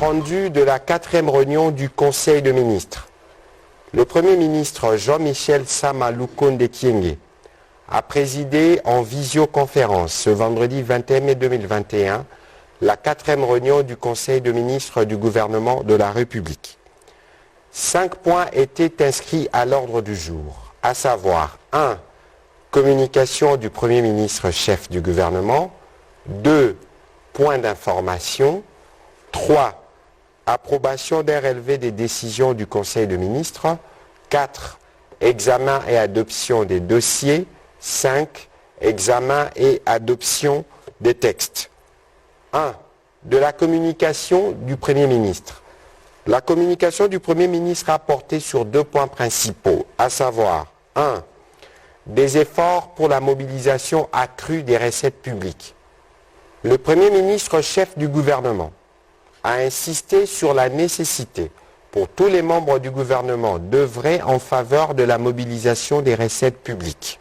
rendu de la 4e réunion du Conseil des ministres. Le Premier ministre Jean-Michel Sama Lukonde Kyenge a présidé en visioconférence ce vendredi 21 mai 2021 la 4e réunion du Conseil des ministres du gouvernement de la République. 5 points étaient inscrits à l'ordre du jour, à savoir 1. Communication du Premier ministre chef du gouvernement, 2. Points d'information, 3. Approbation d'un relevé des décisions du Conseil des ministres, 4. Examen et adoption des dossiers, 5. Examen et adoption des textes. 1. De la communication du Premier ministre. La communication du Premier ministre a porté sur 2 points principaux, à savoir 1. Des efforts pour la mobilisation accrue des recettes publiques. Le Premier ministre chef du gouvernement a insisté sur la nécessité pour tous les membres du gouvernement d'œuvrer en faveur de la mobilisation des recettes publiques.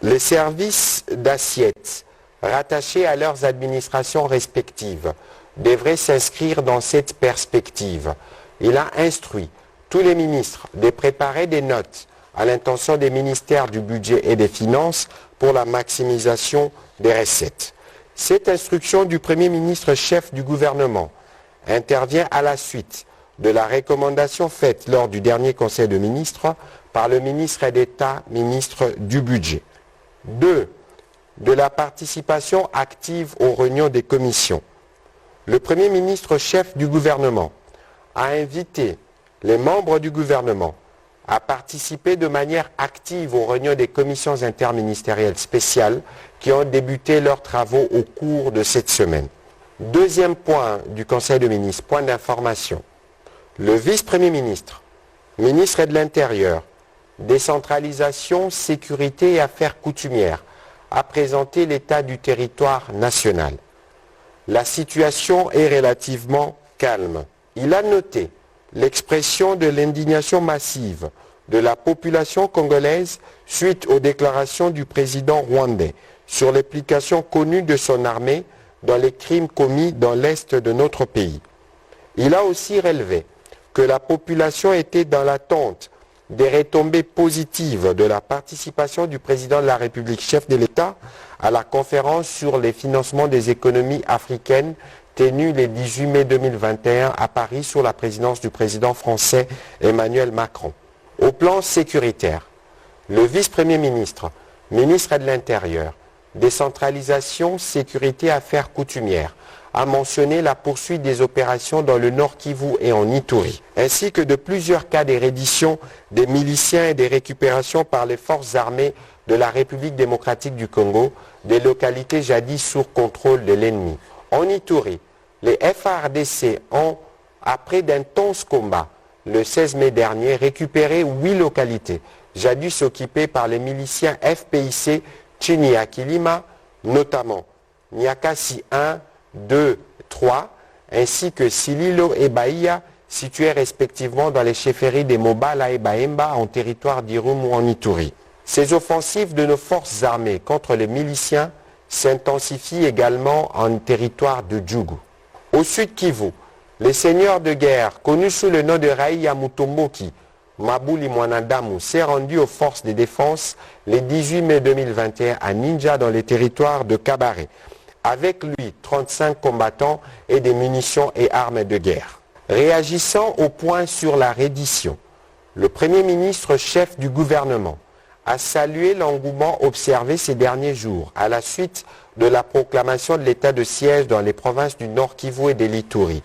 Les services d'assiette rattachés à leurs administrations respectives devraient s'inscrire dans cette perspective. Il a instruit tous les ministres de préparer des notes à l'intention des ministères du budget et des finances pour la maximisation des recettes. Cette instruction du Premier ministre chef du gouvernement intervient à la suite de la recommandation faite lors du dernier Conseil des ministres par le ministre d'État, ministre du Budget. 2. De la participation active aux réunions des commissions. Le Premier ministre chef du gouvernement a invité les membres du gouvernement à participer de manière active aux réunions des commissions interministérielles spéciales qui ont débuté leurs travaux au cours de cette semaine. 2e point du Conseil des ministres, point d'information. Le vice-premier ministre, ministre de l'Intérieur, décentralisation, sécurité et affaires coutumières, a présenté l'état du territoire national. La situation est relativement calme. Il a noté l'expression de l'indignation massive de la population congolaise suite aux déclarations du président rwandais sur l'implication connue de son armée dans les crimes commis dans l'est de notre pays. Il a aussi relevé que la population était dans l'attente des retombées positives de la participation du président de la République, chef de l'État, à la conférence sur les financements des économies africaines tenue le 18 mai 2021 à Paris sous la présidence du président français Emmanuel Macron. Au plan sécuritaire, le vice-premier ministre, ministre de l'Intérieur, décentralisation, sécurité et affaires coutumières, a mentionné la poursuite des opérations dans le Nord Kivu et en Ituri, ainsi que de plusieurs cas de reddition des miliciens et des récupérations par les forces armées de la République démocratique du Congo, des localités jadis sous contrôle de l'ennemi. En Ituri, les FARDC ont, après d'intenses combats, le 16 mai dernier, récupéré 8 localités, jadis occupées par les miliciens FPIC Chiniakilima, notamment Niakasi 1, 2, 3, ainsi que Sililo et Bahia, situés respectivement dans les chefferies des Mobala et Baemba en territoire d'Irum ou en Ituri. Ces offensives de nos forces armées contre les miliciens s'intensifient également en territoire de Djougou. Au sud Kivu, les seigneurs de guerre, connus sous le nom de Raïya Mutomboki, Mabuli Mwanadamu, s'est rendu aux forces de défense le 18 mai 2021 à Ninja dans les territoires de Kabare. Avec lui, 35 combattants et des munitions et armes de guerre. Réagissant au point sur la reddition, le Premier ministre chef du gouvernement a salué l'engouement observé ces derniers jours à la suite de la proclamation de l'état de siège dans les provinces du Nord Kivu et de l'Ituri.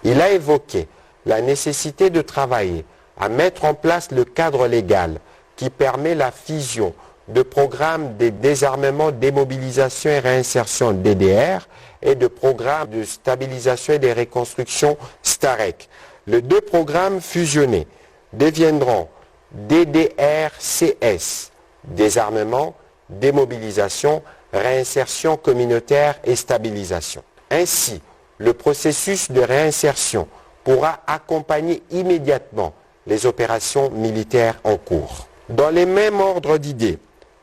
Il a évoqué la nécessité de travailler à mettre en place le cadre légal qui permet la fusion de programmes de désarmement, démobilisation et réinsertion DDR et de programmes de stabilisation et de reconstruction STAREC. Les 2 programmes fusionnés deviendront DDR-CS, désarmement, démobilisation, réinsertion communautaire et stabilisation. Ainsi, le processus de réinsertion pourra accompagner immédiatement les opérations militaires en cours. Dans les mêmes ordres d'idées,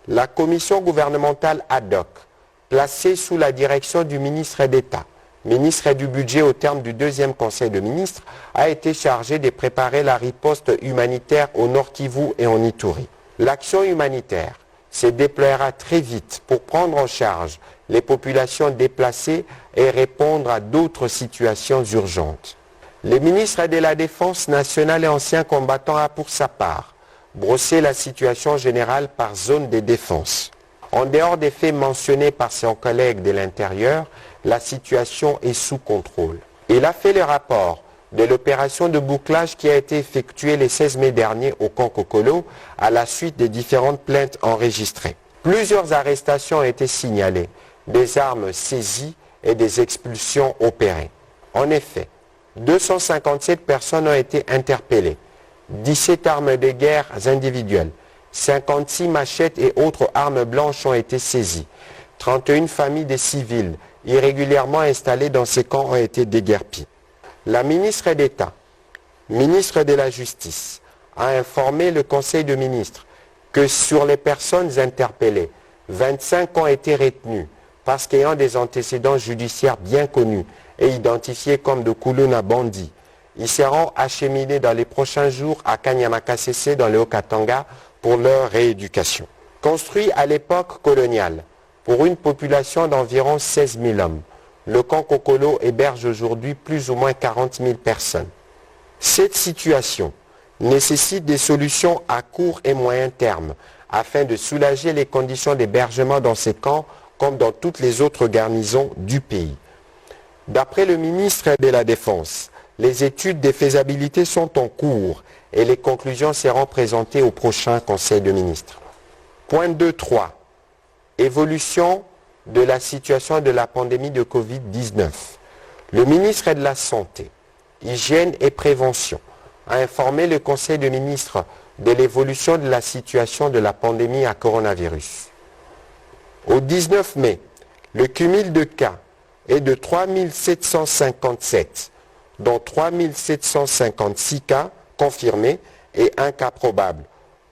la commission gouvernementale ad hoc, placée sous la direction du ministre d'État, ministre du Budget au terme du deuxième Conseil de ministres, a été chargé de préparer la riposte humanitaire au Nord Kivu et en Ituri. L'action humanitaire se déploiera très vite pour prendre en charge les populations déplacées et répondre à d'autres situations urgentes. Le ministre de la Défense nationale et ancien combattant a pour sa part brossé la situation générale par zone de défense. En dehors des faits mentionnés par son collègue de l'Intérieur, la situation est sous contrôle. Il a fait le rapport de l'opération de bouclage qui a été effectuée le 16 mai dernier au camp Kokolo à la suite des différentes plaintes enregistrées. Plusieurs arrestations ont été signalées, des armes saisies et des expulsions opérées. En effet, 257 personnes ont été interpellées, 17 armes de guerre individuelles, 56 machettes et autres armes blanches ont été saisies. 31 familles de civils irrégulièrement installées dans ces camps ont été déguerpies. La ministre d'État, ministre de la Justice, a informé le Conseil de ministres que sur les personnes interpellées, 25 ont été retenues parce qu'ayant des antécédents judiciaires bien connus et identifiés comme de Kuluna bandits. Ils seront acheminés dans les prochains jours à Kanyamakasese dans le Haut-Katanga pour leur rééducation. Construit à l'époque coloniale, pour une population d'environ 16 000 hommes, le camp Kokolo héberge aujourd'hui plus ou moins 40 000 personnes. Cette situation nécessite des solutions à court et moyen terme afin de soulager les conditions d'hébergement dans ces camps comme dans toutes les autres garnisons du pays. D'après le ministre de la Défense, les études de faisabilité sont en cours et les conclusions seront présentées au prochain Conseil de ministres. Point 2.3. Évolution de la situation de la pandémie de Covid-19. Le ministre de la Santé, Hygiène et Prévention a informé le Conseil de ministres de l'évolution de la situation de la pandémie à coronavirus. Au 19 mai, le cumul de cas est de 3 757, dont 3 756 cas confirmés et un cas probable.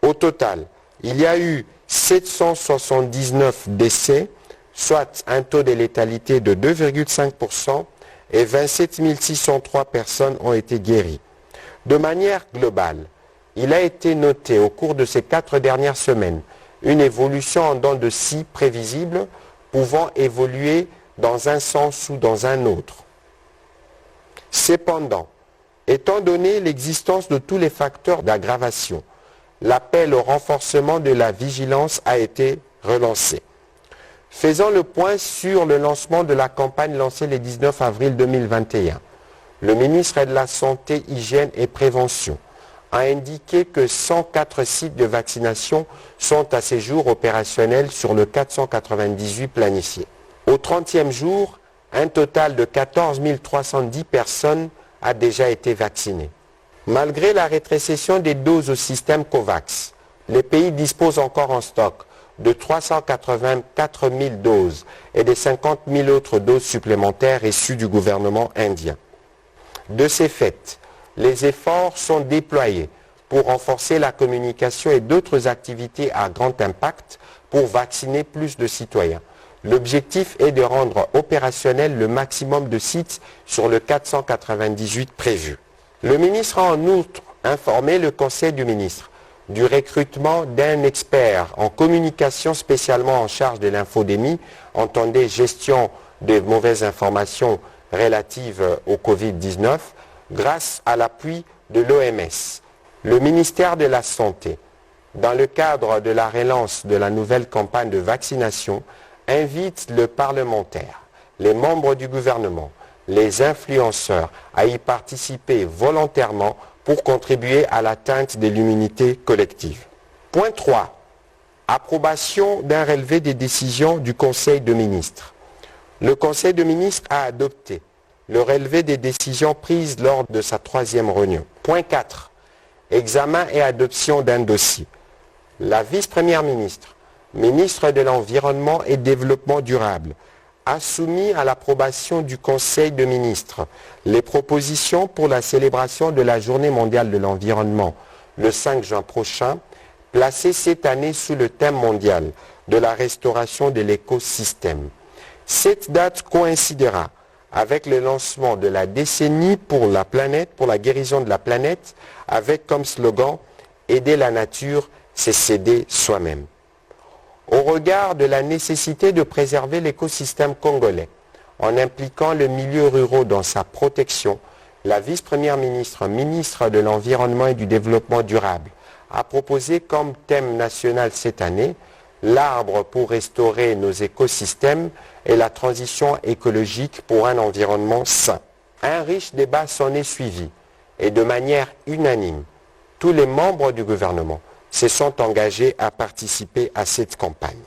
Au total, il y a eu 779 décès, soit un taux de létalité de 2,5% et 27 603 personnes ont été guéries. De manière globale, il a été noté au cours de ces 4 dernières semaines une évolution en dents de scie prévisible pouvant évoluer dans un sens ou dans un autre. Cependant, étant donné l'existence de tous les facteurs d'aggravation, l'appel au renforcement de la vigilance a été relancé. Faisons le point sur le lancement de la campagne lancée le 19 avril 2021. Le ministre de la Santé, Hygiène et Prévention a indiqué que 104 sites de vaccination sont à ce jour opérationnels sur le 498 planifiés. Au 30e jour, un total de 14 310 personnes a déjà été vacciné. Malgré la rétrécession des doses au système COVAX, les pays disposent encore en stock de 384 000 doses et de 50 000 autres doses supplémentaires issues du gouvernement indien. De ces faits, les efforts sont déployés pour renforcer la communication et d'autres activités à grand impact pour vacciner plus de citoyens. L'objectif est de rendre opérationnel le maximum de sites sur le 498 prévus. Le ministre a en outre informé le Conseil du ministre du recrutement d'un expert en communication spécialement en charge de l'infodémie, entendez gestion des mauvaises informations relatives au Covid-19, grâce à l'appui de l'OMS. Le ministère de la Santé, dans le cadre de la relance de la nouvelle campagne de vaccination, invite le parlementaire, les membres du gouvernement, les influenceurs à y participer volontairement pour contribuer à l'atteinte de l'immunité collective. Point 3. Approbation d'un relevé des décisions du Conseil de ministres. Le Conseil de ministres a adopté le relevé des décisions prises lors de sa 3e réunion. Point 4. Examen et adoption d'un dossier. La vice-première ministre, ministre de l'Environnement et Développement durable, a soumis à l'approbation du Conseil de ministres les propositions pour la célébration de la Journée mondiale de l'environnement le 5 juin prochain, placée cette année sous le thème mondial de la restauration de l'écosystème. Cette date coïncidera avec le lancement de la décennie pour la planète, pour la guérison de la planète, avec comme slogan « Aider la nature, c'est s'aider soi-même ». Au regard de la nécessité de préserver l'écosystème congolais, en impliquant le milieu rural dans sa protection, la vice-première ministre, ministre de l'Environnement et du Développement durable, a proposé comme thème national cette année l'arbre pour restaurer nos écosystèmes et la transition écologique pour un environnement sain. Un riche débat s'en est suivi et de manière unanime, tous les membres du gouvernement se sont engagés à participer à cette campagne.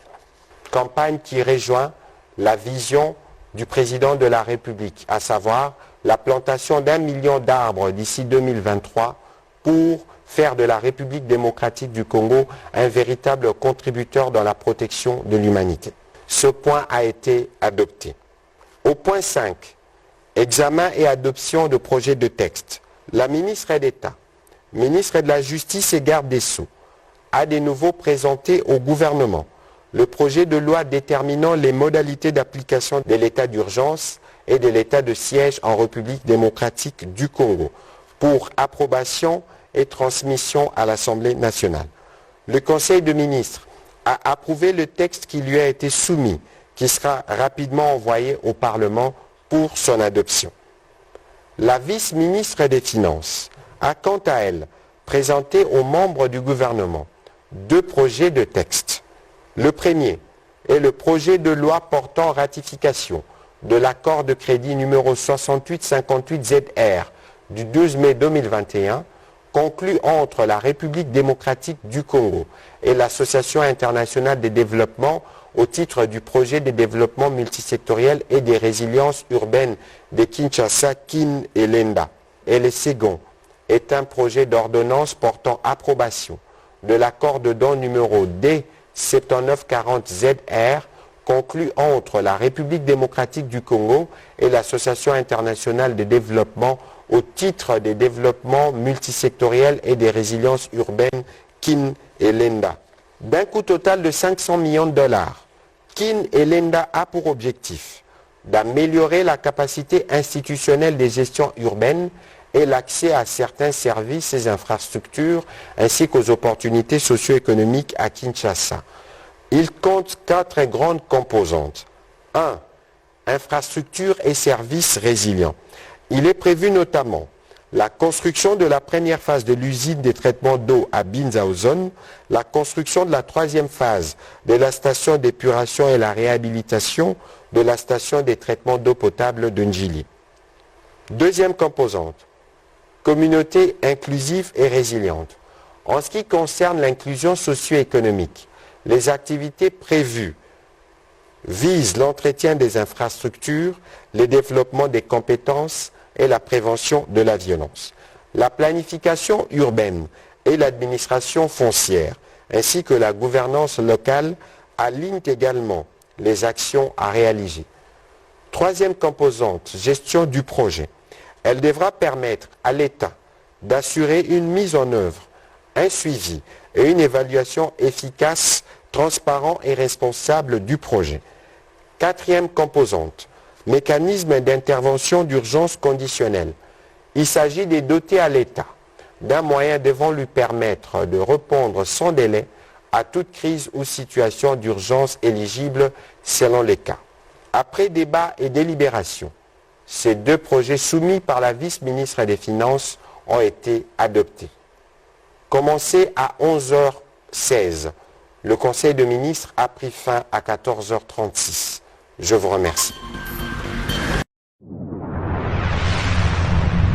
Campagne qui rejoint la vision du président de la République, à savoir la plantation d'1 million d'arbres d'ici 2023 pour faire de la République démocratique du Congo un véritable contributeur dans la protection de l'humanité. Ce point a été adopté. Au point 5, examen et adoption de projets de texte. La ministre d'État, ministre de la Justice et garde des Sceaux, a de nouveau présenté au gouvernement le projet de loi déterminant les modalités d'application de l'état d'urgence et de l'état de siège en République démocratique du Congo pour approbation et transmission à l'Assemblée nationale. Le Conseil de ministres a approuvé le texte qui lui a été soumis, qui sera rapidement envoyé au Parlement pour son adoption. La vice-ministre des Finances a quant à elle présenté aux membres du gouvernement 2 projets de texte. Le premier est le projet de loi portant ratification de l'accord de crédit numéro 6858-ZR du 12 mai 2021 conclu entre la République démocratique du Congo et l'Association internationale de développement au titre du projet de développement multisectoriel et des résiliences urbaines de Kinshasa, Kin et Lenda. Et le second est un projet d'ordonnance portant approbation de l'accord de don numéro D7940-ZR conclu entre la République démocratique du Congo et l'Association internationale de développement au titre des développements multisectoriels et des résiliences urbaines Kin et Lenda. D'un coût total de 500 millions de dollars, Kin et Lenda a pour objectif d'améliorer la capacité institutionnelle des gestions urbaines et l'accès à certains services et infrastructures ainsi qu'aux opportunités socio-économiques à Kinshasa. Il compte 4 grandes composantes. 1. Infrastructures et services résilients. Il est prévu notamment la construction de la première phase de l'usine de traitement d'eau à Binzaozone, la construction de la 3e phase de la station d'épuration et la réhabilitation de la station de traitement d'eau potable de Njili. Deuxième composante, communauté inclusive et résiliente. En ce qui concerne l'inclusion socio-économique, les activités prévues visent l'entretien des infrastructures, le développement des compétences et la prévention de la violence. La planification urbaine et l'administration foncière, ainsi que la gouvernance locale, alignent également les actions à réaliser. Troisième composante, gestion du projet. Elle devra permettre à l'État d'assurer une mise en œuvre, un suivi et une évaluation efficace, transparent et responsable du projet. Quatrième composante, mécanisme d'intervention d'urgence conditionnelle. Il s'agit de doter à l'État d'un moyen devant lui permettre de répondre sans délai à toute crise ou situation d'urgence éligible selon les cas. Après débat et délibération, ces 2 projets soumis par la vice-ministre des Finances ont été adoptés. Commencé à 11h16, le Conseil de ministres a pris fin à 14h36. Je vous remercie.